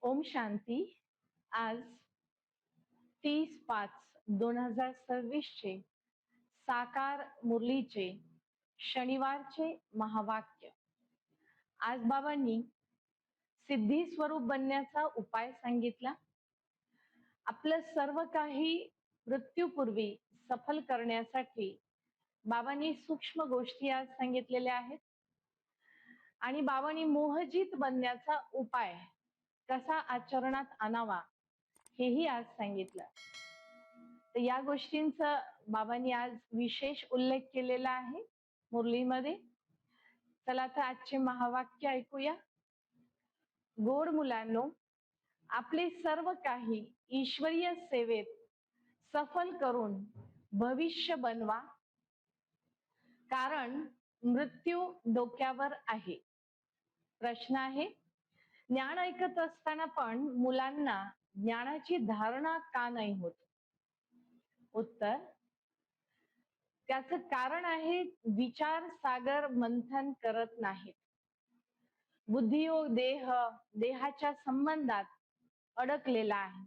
ओम शांती. आज 30/5/2026 चे साकार मुरलीचे शनिवारचे महावाक्य. आज बाबांनी सिद्धी स्वरूप बनण्याचा उपाय सांगितला. आपलं सर्व काही मृत्यूपूर्वी सफल करण्यासाठी बाबांनी सूक्ष्म गोष्टी आज सांगितलेल्या आहेत आणि बाबांनी मोहजित बनण्याचा उपाय कसा आचरणात आणावा हेही आज सांगितलं. तर या गोष्टींचा बाबांनी आज विशेष उल्लेख केलेला आहे मुरलीमध्ये. चला तर आजचे महावाक्य ऐकूया. गोड मुलांनो, आपले सर्व काही ईश्वरीय सेवेत सफल करून भविष्य बनवा, कारण मृत्यू डोक्यावर आहे. प्रश्न आहे, ज्ञान ऐकत असताना पण मुलांना ज्ञानाची धारणा का नाही होत? उत्तर, त्याचं कारण आहे विचार सागर मंथन करत नाहीत. बुद्धियोग देहाच्या संबंधात अडकलेला आहे.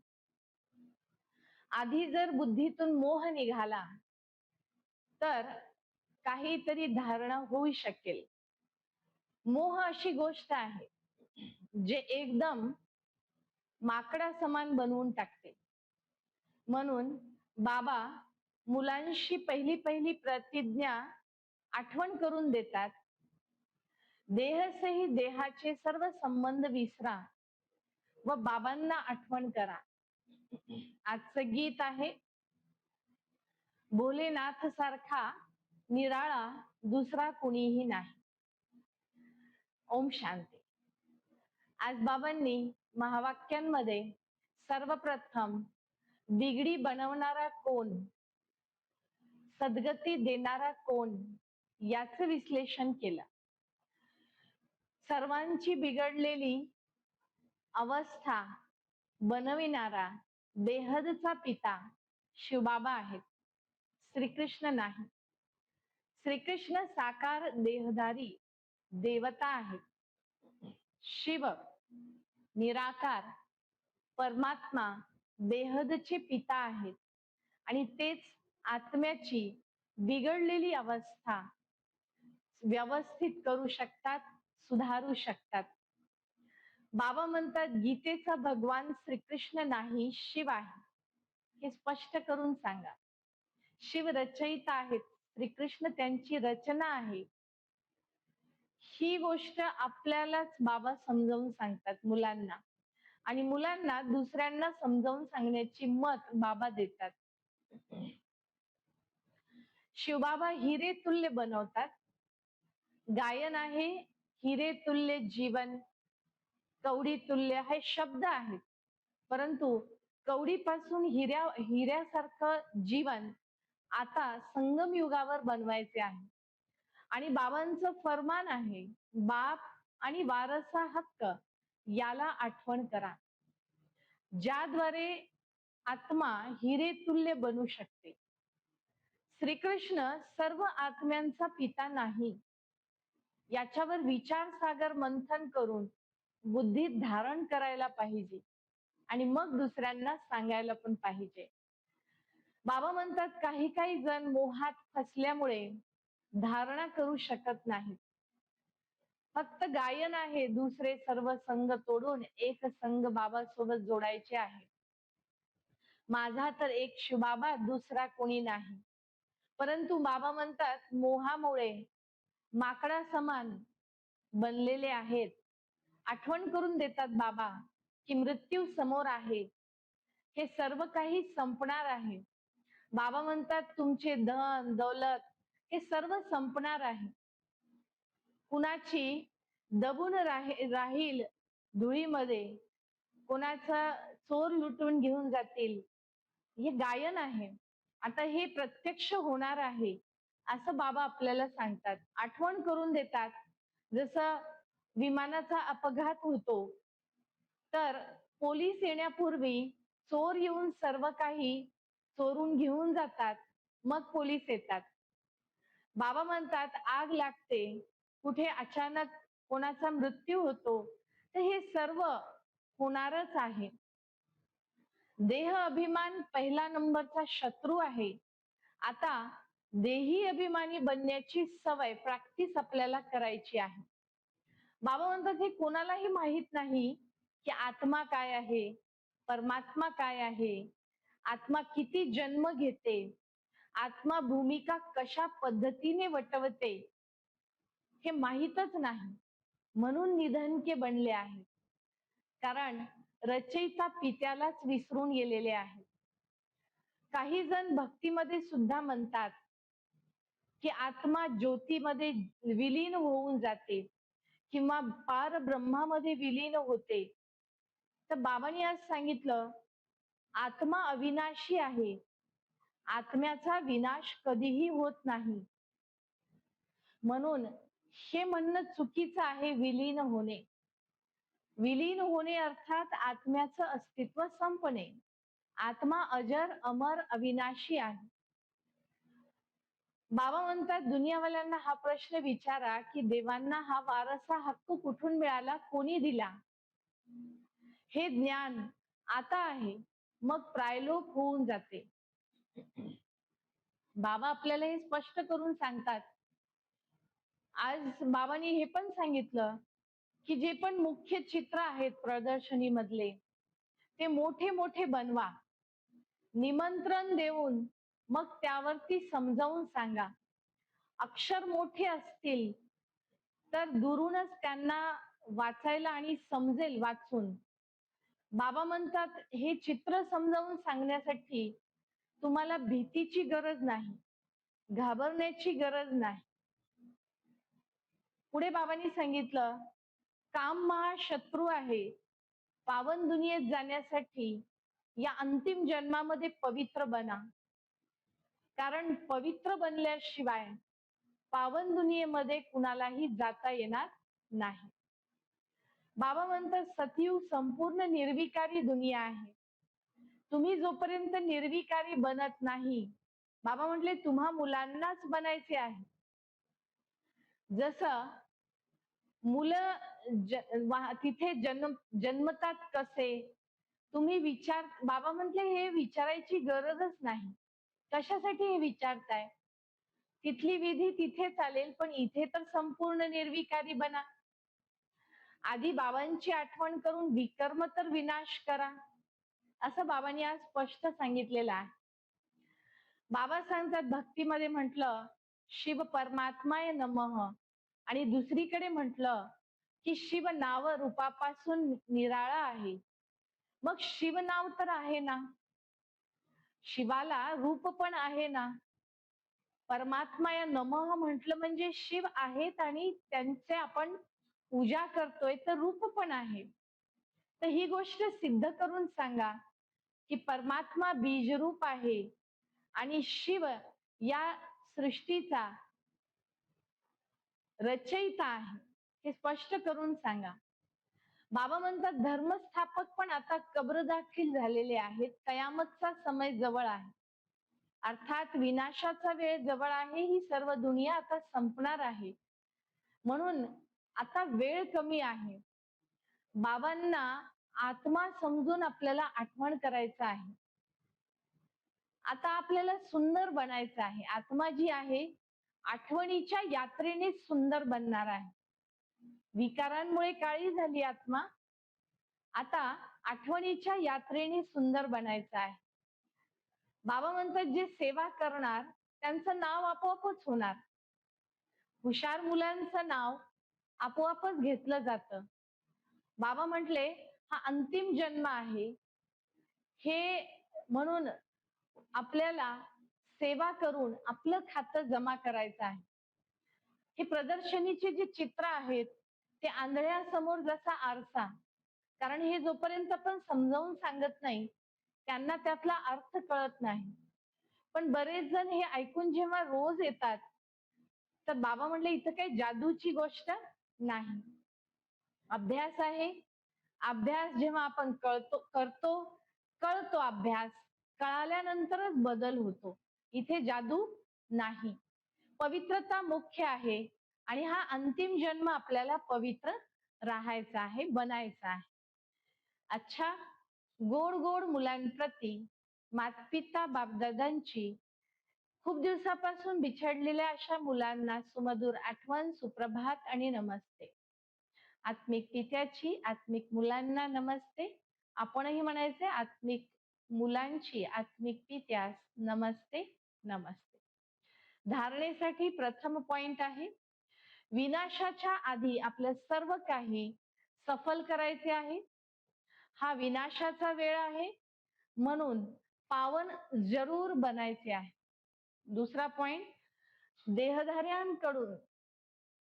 आधी जर बुद्धीतून मोह निघाला तर काहीतरी धारणा होऊ शकेल. मोह अशी गोष्ट आहे जे एकदम माकडा समान बनवून टाकते. म्हणून बाबा मुलांशी पहिली प्रतिज्ञा आठवण करून देतात. देहसही देहाचे सर्व संबंध विसरा व बाबांना आठवण करा. आजचं गीत आहे, भोलेनाथ सारखा निराळा दुसरा कुणीही नाही. ओम शांती. आज बाबांनी महावाक्यांमध्ये सर्वप्रथम बिगडी बनवणारा कोण, सद्गती देणारा कोण याचं विश्लेषण केलं. सर्वांची बिघडलेली अवस्था बनविणारा बेहदचा पिता शिवबाबा आहेत, श्रीकृष्ण नाही. श्रीकृष्ण साकार देहधारी देवता आहेत. शिव निराकार परमात्मा बेहदचे पिता आहेत आणि तेच आत्म्याची बिघडलेली अवस्था व्यवस्थित करू शकतात, सुधारू शकतात. बाबा म्हणतात, गीतेचा भगवान श्रीकृष्ण नाही, शिव आहे. हे स्पष्ट करून सांगा. शिव रचयिता आहेत, श्रीकृष्ण त्यांची रचना आहे. ही गोष्ट आपल्यालाच बाबा समजावून सांगतात मुलांना, आणि मुलांना दुसऱ्यांना समजावून सांगण्याची मत बाबा देतात. शिवबाबा हिरे तुल्य बनवतात. गायन आहे हिरे तुल्य जीवन, कवडी तुल्य हे शब्द आहेत, परंतु कवडीपासून हिऱ्यासारखं जीवन आता संगम युगावर बनवायचे आहे. आणि बाबांचं फरमान आहे, बाप आणि वारसा हक्क याला आठवण करा, ज्याद्वारे आत्मा हिरे तुल्य बनू शकते. श्रीकृष्ण सर्व आत्म्यांचा पिता नाही, याच्यावर विचार सागर मंथन करून बुद्धीत धारण करायला पाहिजे आणि मग दुसऱ्यांना सांगायला पण पाहिजे. बाबा म्हणतात, काही जण मोहात फसल्यामुळे धारणा करू शकत नाहीत. फक्त गायन आहे, दुसरे सर्व संघ तोडून एक संघ बाबा सोबत जोडायचे आहे. माझा तर एक शिवबाबा, दुसरा कोणी नाही. परंतु बाबा म्हणतात, मोहामुळे माकडा समान बनलेले आहेत. आठवण करून देतात बाबा की मृत्यू समोर आहे, हे सर्व काही संपणार आहे. बाबा म्हणतात, तुमचे धन दौलत हे सर्व संपणार आहे. कुणाची दबून राहील धुळीमध्ये, कोणाचा चोर लुटून घेऊन जातील. हे गायन आहे. आता हे प्रत्यक्ष होणार आहे असं बाबा आपल्याला सांगतात, आठवण करून देतात. जसं विमानाचा अपघात होतो तर पोलीस येण्यापूर्वी चोर येऊन सर्व काही चोरून घेऊन जातात, मग पोलीस येतात. बाबा म्हणतात, आग लागते, कुठे अचानक कोणाचा मृत्यू होतो, तर हे सर्व होणारच आहे. देह अभिमान पहिला नंबरचा शत्रू आहे. आता देही अभिमानी बनण्याची सवय प्रॅक्टिस आपल्याला करायची आहे. बाबा म्हणतात हे कोणालाही माहित नाही की आत्मा काय आहे, परमात्मा काय आहे, आत्मा किती जन्म घेते, आत्मा भूमिका कशा पद्धतीने वटवते, हे माहीतच नाही. म्हणून निधनके बनले आहे. कारण रचयिता पित्यालाच विसरून गेलेले आहे. काही जण भक्तीमध्ये सुद्धा म्हणतात की आत्मा ज्योतीमध्ये विलीन होऊन जाते किंवा पारब्रह्मामध्ये विलीन होते. तर बाबांनी आज सांगितलं, आत्मा अविनाशी आहे. आत्म्याचा विनाश कधीही होत नाही. म्हणून हे म्हणणं चुकीचं आहे विलीन होणे. विलीन होणे अर्थात आत्म्याचं अस्तित्व संपणे. आत्मा अजर, अमर, अविनाशी आहे. बाबा म्हणतात दुनियावाल्यांना हा प्रश्न विचारा की देवांना हा वारसा हक्क कुठून मिळाला, कोणी दिला? हे ज्ञान आता आहे, मग प्रायलोक होऊन जाते. बाबा आपल्याला हे स्पष्ट करून सांगतात. आज बाबांनी हे पण सांगितलं की जे पण मुख्य चित्र आहेत प्रदर्शनी मधले ते मोठे मोठे बनवा, निमंत्रण देऊन मग त्यावरती समजावून सांगा. अक्षर मोठे असतील तर दुरूनच त्यांना वाचायला आणि समजेल वाचून. बाबा म्हणतात हे चित्र समजावून सांगण्यासाठी तुम्हाला भीतीची गरज नाही, घाबरण्याची गरज नाही. पुढे बाबांनी सांगितलं, काम महाशत्रू आहे. पावन दुनियेत जाण्यासाठी या अंतिम जन्मामध्ये पवित्र बना. कारण पवित्र बनल्याशिवाय पावन दुनियेमध्ये कुणालाही जाता येणार नाही. बाबा म्हणतात सतयुग संपूर्ण निर्विकारी दुनिया आहे. तुम्ही जोपर्यंत निर्विकारी बनत नाही, बाबा म्हटले तुम्हा मुलांनाच बनायचे आहे. जसं मुलं तिथे जन्मतात कसे, तुम्ही विचार, बाबा म्हटले हे विचारायची गरजच नाही. कशासाठी हे विचारताय? तिथली विधी तिथे चालेल, पण इथे तर संपूर्ण निर्विकारी बना. आधी बाबांची आठवण करून विकर्म तर विनाश करा, असं बाबांनी आज स्पष्ट सांगितलेलं आहे. बाबा सांगतात भक्तीमध्ये म्हटलं शिव परमात्माय नमः, आणि दुसरीकडे म्हटलं की शिव नाव रूपापासून निराळा आहे. मग शिव नाव तर आहे ना, शिवाला रूप पण आहे ना. परमात्माय नमः म्हटलं म्हणजे शिव आहेत आणि त्यांचे आपण पूजा करतोय, तर रूप पण आहे. तर ही गोष्ट सिद्ध करून सांगा की परमात्मा बीजरूप आहे आणि शिव या सृष्टीचा रचयिता आहे, हे स्पष्ट करून सांगा. बाबा म्हणतात धर्मस्थापक पण आता कब्र दाखल झालेले आहेत. कयामतचा समय जवळ आहे, अर्थात विनाशाचा वेळ जवळ आहे. ही सर्व दुनिया आता संपणार आहे, म्हणून आता वेळ कमी आहे. बाबांना आत्मा समजून आपल्याला आठवण करायचं आहे. आता आपल्याला सुंदर बनायचं आहे. आत्मा जी आहे आठवणीच्या यात्रेने सुंदर बनणार आहे. विकारांमुळे काळी झाली आत्मा, आता आठवणीच्या यात्रेने सुंदर बनायचं आहे. बाबा म्हणतात जे सेवा करणार त्यांचं नाव आपोआपच होणार. हुशार मुलांचं नाव आपोआपच घेतलं जातं. बाबा म्हटले हा अंतिम जन्म आहे, हे म्हणून आपल्याला सेवा करून आपलं खातं जमा करायचं आहे. हे प्रदर्शनीचे जे चित्र आहेत ते आंधळ्यासमोर जसा आरसा, कारण हे जोपर्यंत आपण समजावून सांगत नाही त्यांना त्यातला अर्थ कळत नाही. पण बरेच जण हे ऐकून जेव्हा रोज येतात तर बाबा म्हणले इथं काही जादूची गोष्ट नाही, अभ्यास आहे. अभ्यास जेव्हा आपण कळतो अभ्यास कळाल्यानंतरच बदल होतो. इथे जादू नाही, पवित्रता मुख्य आहे. आणि हा अंतिम जन्म आपल्याला पवित्र राहायचा आहे, बनायचा आहे. अच्छा, गोड गोड मुलांप्रती मातपिता बापदादांची खूप दिवसापासून बिछडलेल्या अशा मुलांना सुमधुर आठवण, सुप्रभात आणि नमस्ते. आत्मिक पित्याची आत्मिक मुलांना नमस्ते. आपणही म्हणायचे आत्मिक मुलांची आत्मिक पित्यास नमस्ते नमस्ते. धारणेसाठी प्रथम पॉइंट आहे, विनाशाच्या आधी आपलं सर्व काही सफल करायचे आहे. हा विनाशाचा वेळ आहे, म्हणून पावन जरूर बनायचे आहे. दुसरा पॉइंट, देहधाऱ्यांकडून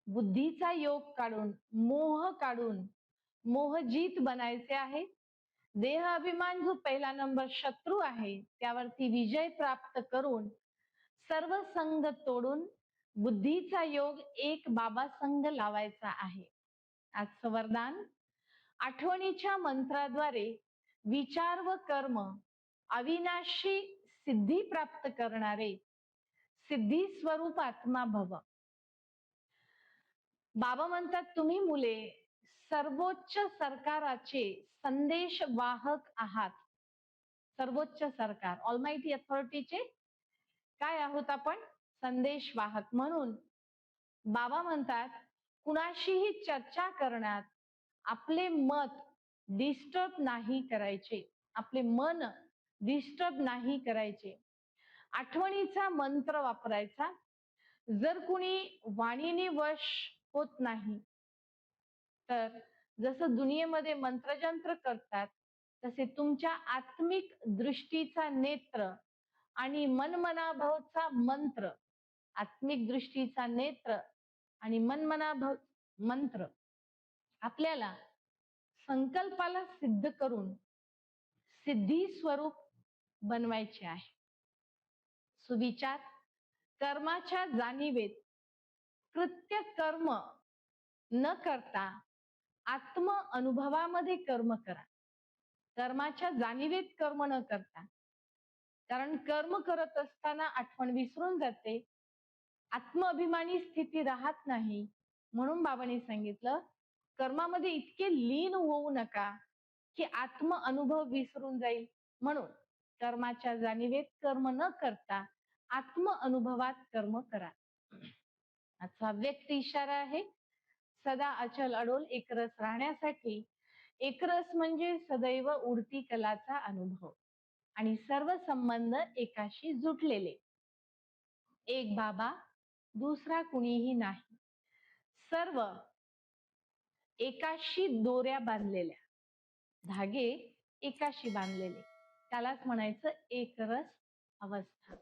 बुद्धीचा योग काढून, मोह काढून मोहजीत बनायचे आहे. देह अभिमान जो पहिला नंबर शत्रू आहे, त्यावरती विजय प्राप्त करून सर्व संघ तोडून बुद्धीचा योग एक बाबा संघ लावायचा आहे. आजचं वरदान, आठवणीच्या मंत्राद्वारे विचार व कर्म अविनाशी सिद्धी प्राप्त करणारे सिद्धी स्वरूप आत्मा भव. बाबा म्हणतात, तुम्ही मुले सर्वोच्च सरकाराचे संदेश वाहक आहात. सर्वोच्च सरकार, ऑलमाइटी अथॉरिटीचे काय आहोत आपण? संदेश वाहक. म्हणून बाबा म्हणतात, कुणाशीही चर्चा करण्यात आपले मत डिस्टर्ब नाही करायचे, आपले मन डिस्टर्ब नाही करायचे. आठवणीचा मंत्र वापरायचा. जर कुणी वाणीने वश होत नाही, तर जसं दुनियेमध्ये मंत्रजंत्र करतात, तसे तुमच्या आत्मिक दृष्टीचा नेत्र आणि मनमनाभवचा मंत्र, आत्मिक दृष्टीचा नेत्र आणि मनमनाभव मंत्र आपल्याला संकल्पाला सिद्ध करून सिद्धी स्वरूप बनवायचे आहे. सुविचार, कर्माच्या जाणीवेत कृत्य कर्म न करता आत्म अनुभवामध्ये कर्म करा. कर्माच्या जाणीवेत कर्म न करता, कारण कर्म करत असताना आठवण विसरून जाते, आत्मअभिमानी स्थिती राहत नाही. म्हणून बाबांनी सांगितलं, कर्मामध्ये इतके लीन होऊ नका की आत्म अनुभव विसरून जाईल. म्हणून कर्माच्या जाणीवेत कर्म न करता आत्म अनुभवात कर्म करा. असा व्यक्त इशारा आहे. सदा अचल अडोल एकरस राहण्यासाठी, एकरस म्हणजे सदैव उडती कलाचा अनुभव आणि सर्व संबंध एकाशी जुटलेले. एक बाबा, दुसरा कुणीही नाही, सर्व एकाशी दोऱ्या बांधलेल्या, धागे एकाशी बांधलेले, त्यालाच म्हणायचं एकरस अवस्था.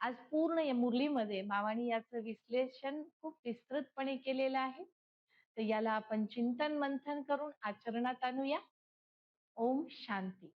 आज पूर्ण या मुरलीमध्ये बाबांनी याचं विश्लेषण खूप विस्तृतपणे केलेलं आहे. तर याला आपण चिंतन मंथन करून आचरणात आणूया. ओम शांती.